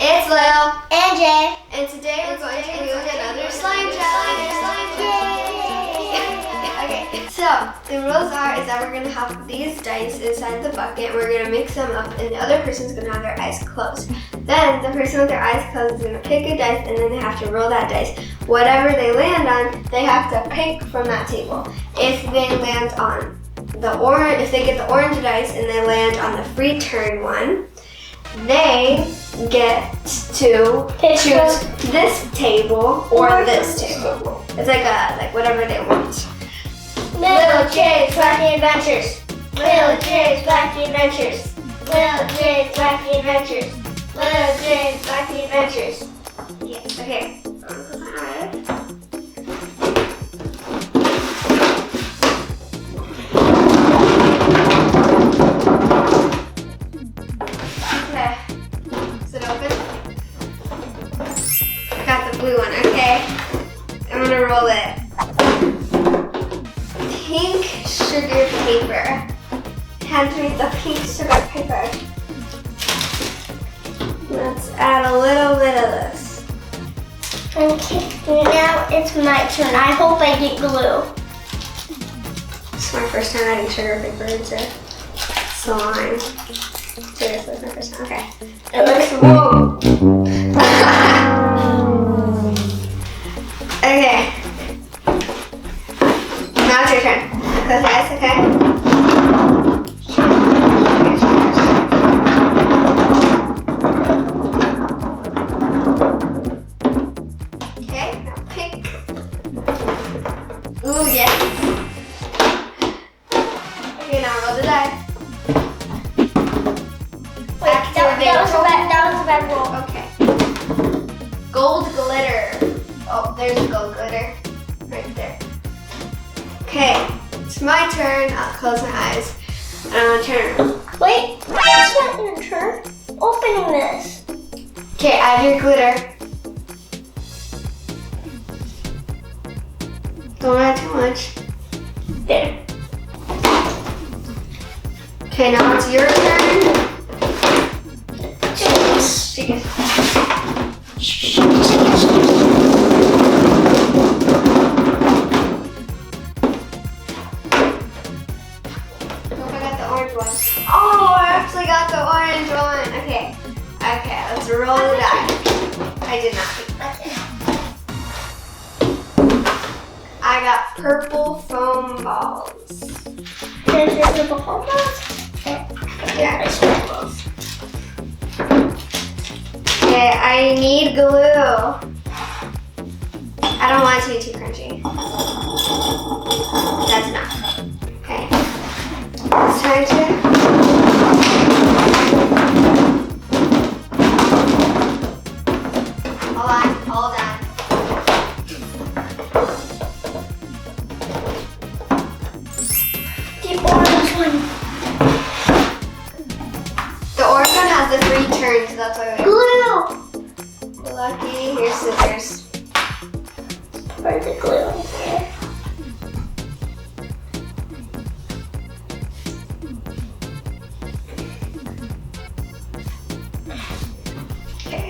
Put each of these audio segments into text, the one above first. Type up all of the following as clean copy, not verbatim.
It's Lil and J. and today we're going to do another slime challenge. Okay, so the rules is that we're going to have these dice inside the bucket. We're going to mix them up and the other person's going to have their eyes closed. Then the person with their eyes closed is going to pick a dice and then they have to roll that dice. Whatever they land on, they have to pick from that table. If they land on the orange, if they get the orange dice and they land on the free turn one, they get to choose this table or this table. It's like whatever they want. Lil J Wacky Adventures. Lil J Wacky Adventures. Lil J Wacky Adventures. Lil J Wacky Adventures. Yes. Okay. Blue one, okay. I'm gonna roll it. Pink sugar paper. Hand me the pink sugar paper. Let's add a little bit of this. Okay, now it's my turn. I hope I get glue. This is my first time adding sugar paper into slime. Seriously, it's my first time. Okay. It looks, whoa. Okay. Now it's your turn. Close your eyes, okay? Okay, now pick. Ooh, yes. Okay, now roll the die. Wait, that was a bad roll. Okay. Gold glitter. Oh, there's gold glitter right there. Okay, it's my turn. I'll close my eyes and I'm gonna turn. Wait, it's not your turn. Opening this. Okay, add your glitter. Don't add too much. There. Okay, now it's your turn. Oh, I actually got the orange one. Okay, let's roll the die. I did not. I got purple foam balls. There's your purple foam balls? Yeah, okay, I need glue. I don't want it to be too crunchy. That's enough. Okay. It's time to... Hold on. The orange one. The orange one has the 3 turns, that's why we... Glue! Lucky, here's scissors. Where's the glue in here? Okay.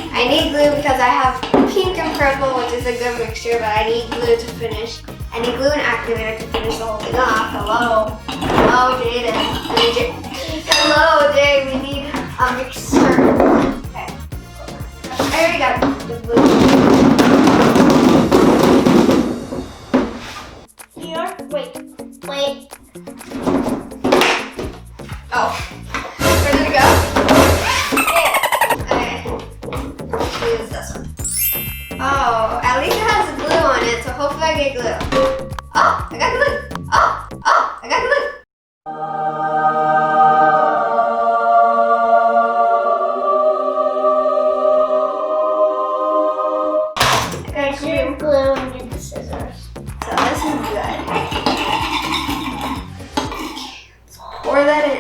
I need glue because I have pink and purple, which is a good mixture, but I need glue to finish. I need glue and activator to finish the whole thing off. Hello. Hello, Jaden. Hello, Jay. We need a mixer. Okay. I already got the glue. Here? Wait. Oh. Where did it go? Okay. Use this one. Oh, at least it has glue on it, so hopefully I get glue. Oh, I got glue. Oh, I got glue. There's your glue and get the scissors. So this is good. Let's pour that in.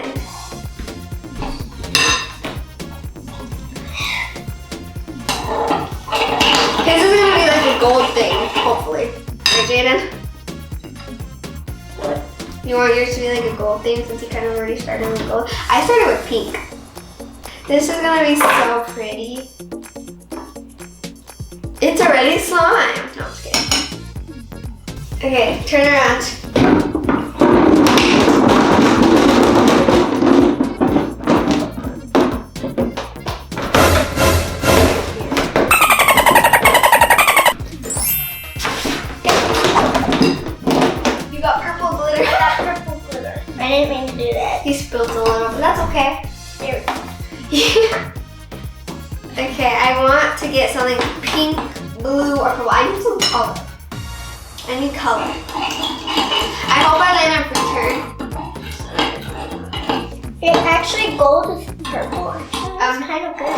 Okay, this is gonna be like a gold thing, hopefully. Right, Jaden? What? You want yours to be like a gold thing since you kind of already started with gold? I started with pink. This is gonna be so pretty. It's already slime. No, I'm just kidding. Okay, turn around. You got purple glitter. I got purple glitter. I didn't mean to do that. He spilled a little, but that's okay. There we go. Okay, I want to get something pink, blue, or purple. I need some color. I need color. I hope I land on free turn. It actually gold is purple. It's kind of good.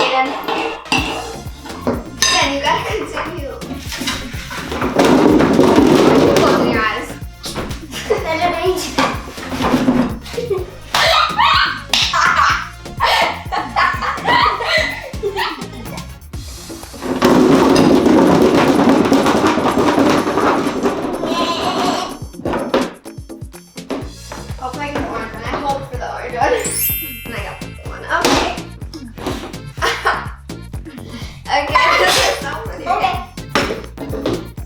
Then you gotta continue. Closing your eyes. That means I'll take the orange one. I hope for the orange one. And I got the one. Okay. Okay, this is so funny. okay.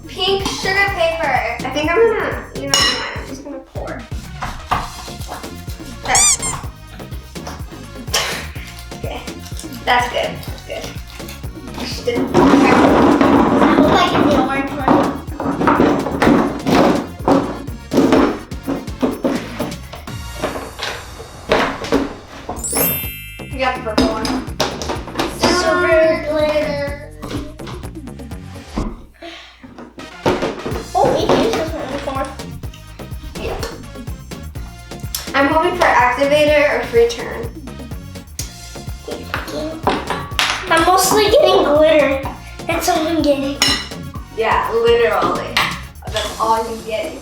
Pink sugar paper. I think I'm gonna, you know what, I'm just gonna pour. There. Okay. That's good. That's good. I hope I get the orange one. You got the purple one. Silver glitter. Oh, we can use this one before. Yeah. I'm hoping for activator or free turn. I'm mostly getting glitter. That's all I'm getting. Yeah, literally. That's all you're getting.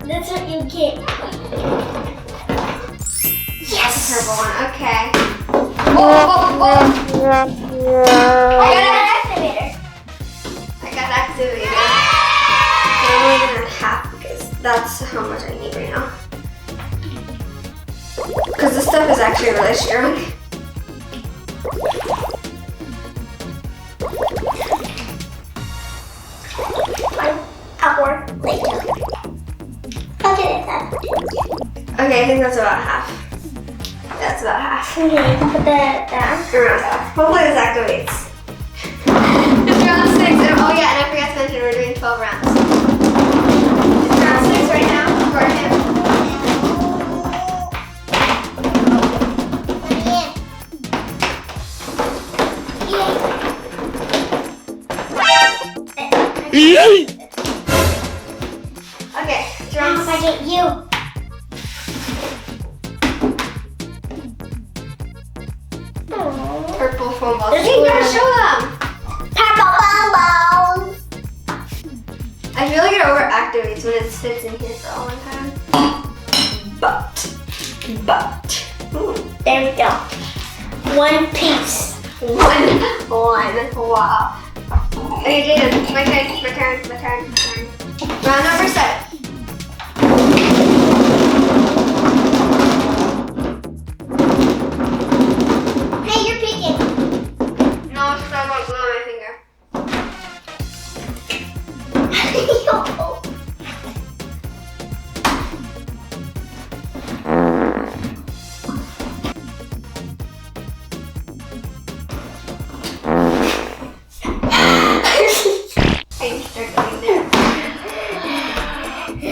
That's what you get. Yes! Purple one, okay. Oh. I got an activator. I got activated. I'm only gonna half because that's how much I need right now. Because this stuff is actually really strong. I'll work later. I'll get it done. Okay, I think that's about half. That's about half. Okay, put that down. Around half. Hopefully this activates. It's round 6. And, oh yeah, and I forgot to mention we're doing 12 rounds. It's round 6 right now for him. Okay, it's round If I get you. purple foam balls. There's Hey, you gotta glitter. show them. Purple balls. I feel like it overactivates when it sits in here for a long time. But. Ooh. There we go. One piece. One. Wow. Okay, Jaden, my turn. Round number 7. Hey, you're peeking. No, it's not about glue on my finger. Are you struggling there?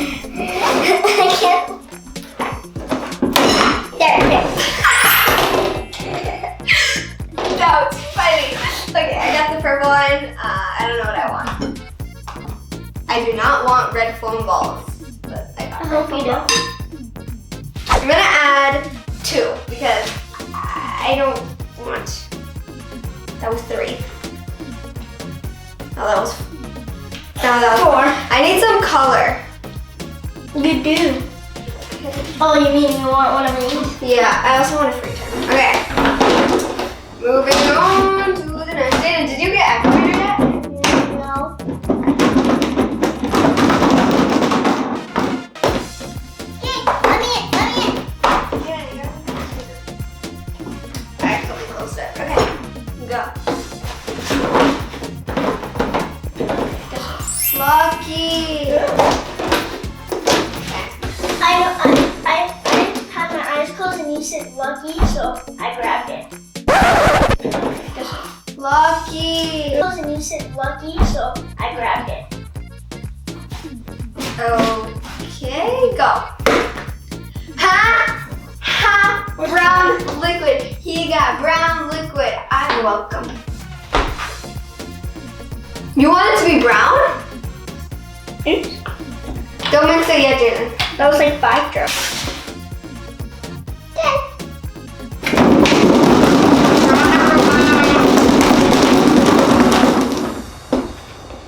I can't. There. No, it's funny. Okay, I got the purple one. I don't know what I want. I do not want red foam balls, but I got I red hope foam you balls. don't. I'm gonna add 2 because I don't want. That was 3. No, that was 4. I need some color. You do. Oh, you mean you want one of these? Yeah, I also want a free turn. Okay. Moving on to the next. Jaden, did you get activated yet? lucky, so I grabbed it. Okay, go. Brown liquid. He got brown liquid. I'm welcome. You want it to be brown? Oops. Don't mix it yet, Jaden. That was like 5 drops.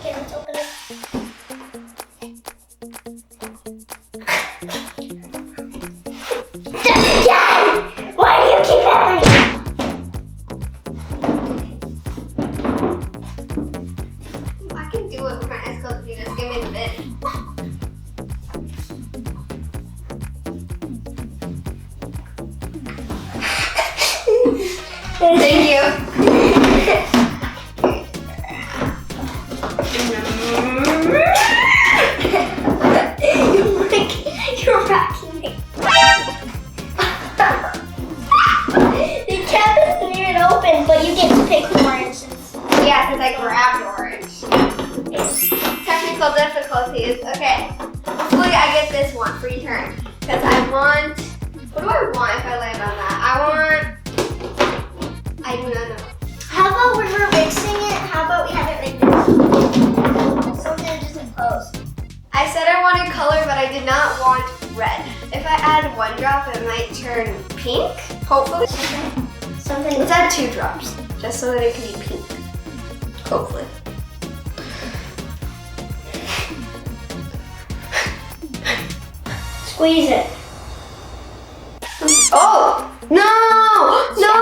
Okay, let's open it. Dad! Why do you keep happening? I can do it with my eyes closed if you just give me the bit. Thank you. You're racking me. The cap isn't even open, but you get to pick oranges. Yeah, since I grabbed orange. Technical difficulties. Okay. Hopefully I get this one free turn. Because I want. What do I want if I land on that? I do not know. How about when we're mixing it, how about we have it like this? Something that doesn't close. I said I wanted color, but I did not want red. If I add 1 drop, it might turn pink. Hopefully. Something. Let's add 2 drops, just so that it can be pink. Hopefully. Squeeze it. Oh! No! No!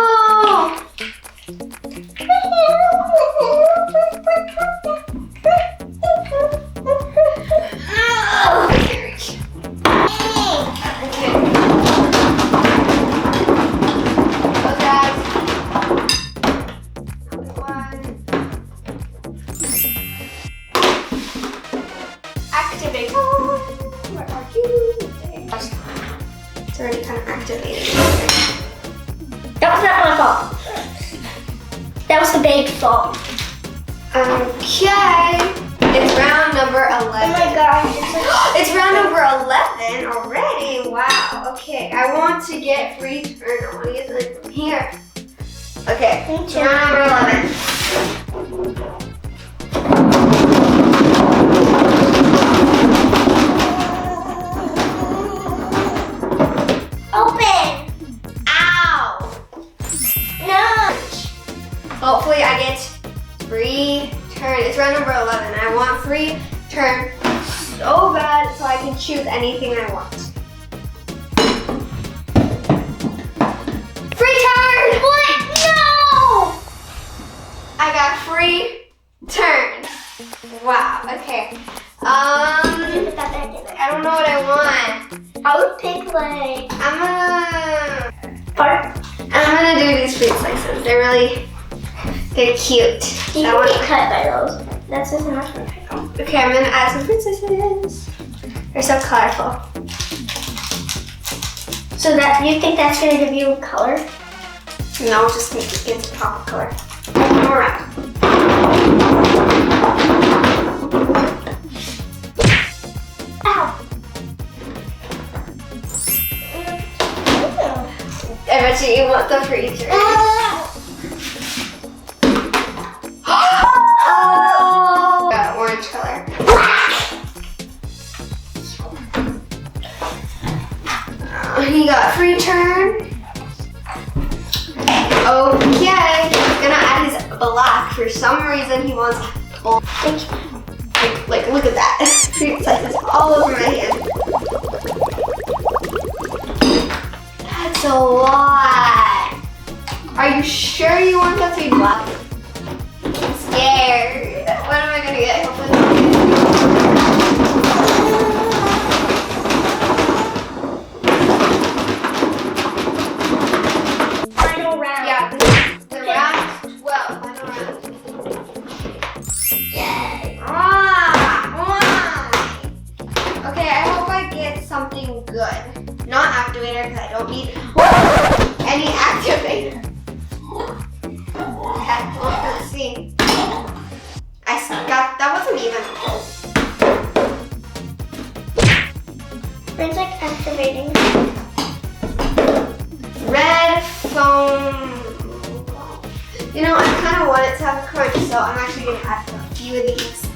Activate. Where are you? It's already kind of activated. That was not my fault. That was the babe's fault. Okay. It's round number 11. Oh my gosh. It's round number 11 already. Wow. Okay. I want to get free turn. I want to get something from here. Okay. Me too. Round number 11. Open. Ow. No. Hopefully I get free turn. It's round number 11. I want free turn so bad so I can choose anything I want. Free turn! What? No. I got free turn. Wow, okay. Put that back in there. I don't know what I want. I would pick like part. I'm gonna do these fruit slices. They're cute. You I can want- get cut by those. That's just enough for pickle. Okay, I'm gonna add some fruit slices. They're so colorful. So that you think that's gonna give you color? No, just make it into pop color. All right. Ow. I bet you want the free turn. Oh! Got orange color. He got free turn. Okay, he's gonna add his black. For some reason, he wants gold. Like, look at that. Fruit slices all over my hand. That's a lot. Are you sure you want that to be black? I'm scared. What am I gonna get? Hopefully Final round. yeah, the round 12. Final round. Yay. Okay, I hope I get something good. Not activator, because I don't need any activator. Okay, well, let's see. I suck. uneven. It's like activating. Red foam. You know, I kind of want it to have a crunch, so I'm actually going to add a few of these.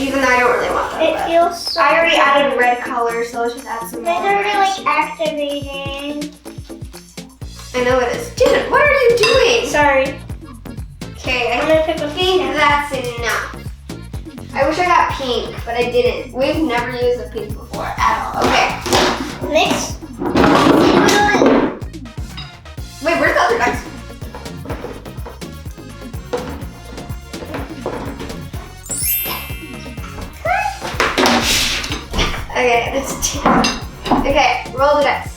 Even though I don't really want them. It feels so I already good. added red color, so let's just add some They're more. already like activating. I know it is. Janet, what are you doing? Sorry. Okay, I'm I gonna pick a think pink. that's enough. I wish I got pink, but I didn't. We've never used a pink before at all. Okay. Mix. Wait, where's the other dice? Okay, that's two. Okay, roll the dice.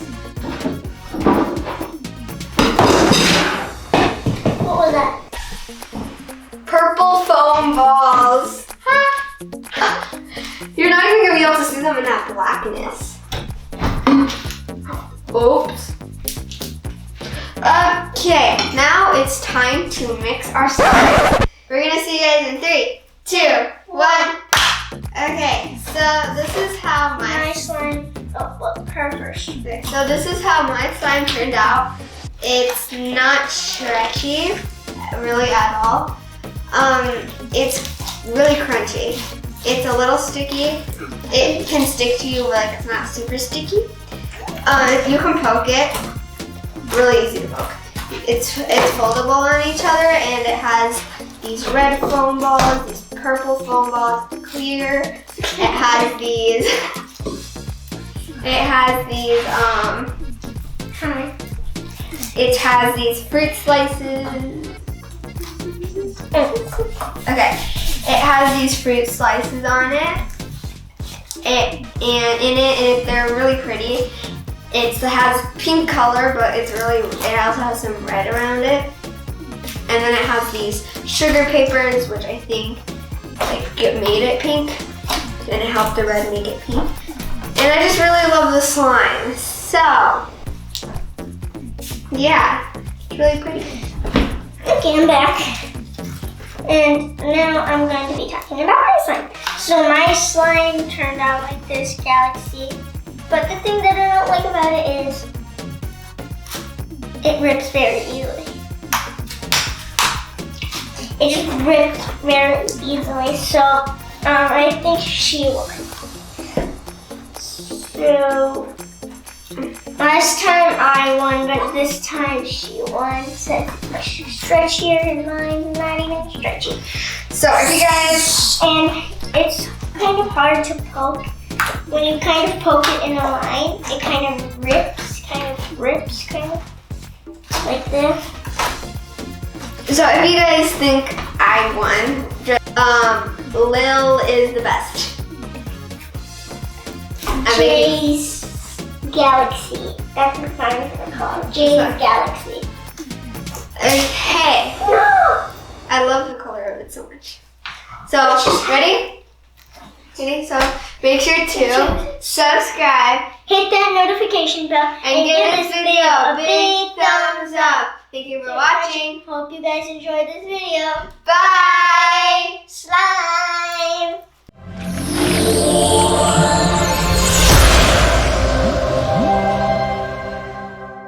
What was that? Purple foam balls. You're not even gonna be able to see them in that blackness. Oops. Okay, now it's time to mix our slime. We're gonna see you guys in 3, 2, 1. Okay, so this is how My slime. Oh, well, her first. So this is how my slime turned out. It's not stretchy, really at all. It's really crunchy. It's a little sticky. It can stick to you, like it's not super sticky. You can poke it. Really easy to poke. It's foldable on each other, and it has these red foam balls, these purple foam balls, clear. It has these. It has these fruit slices. Okay, it has these fruit slices on it. And in it, they're really pretty. It has pink color, but it also has some red around it. And then it has these sugar papers, which I think made it pink. And it helped the red make it pink. And I just really love the slime. So, yeah, it's really pretty. Okay, I'm back. And now I'm going to be talking about my slime. So my slime turned out like this galaxy. But the thing that I don't like about it is it rips very easily. It just ripped very easily. So I think she won. So last time I won, but this time she won. So it's much stretchier and mine's not even stretchy. So if you guys, And it's kind of hard to poke. When you kind of poke it in a line, it kind of rips, like this. so if you guys think I won, Lil is the best. Jay's Galaxy. That's what I'm going to call it. Jay's Galaxy. Okay, I love the color of it so much. So ready? Ready? So make sure to subscribe, Hit that notification bell, and give this video a big thumbs up. Thank you for watching. Hope you guys enjoyed this video. Bye.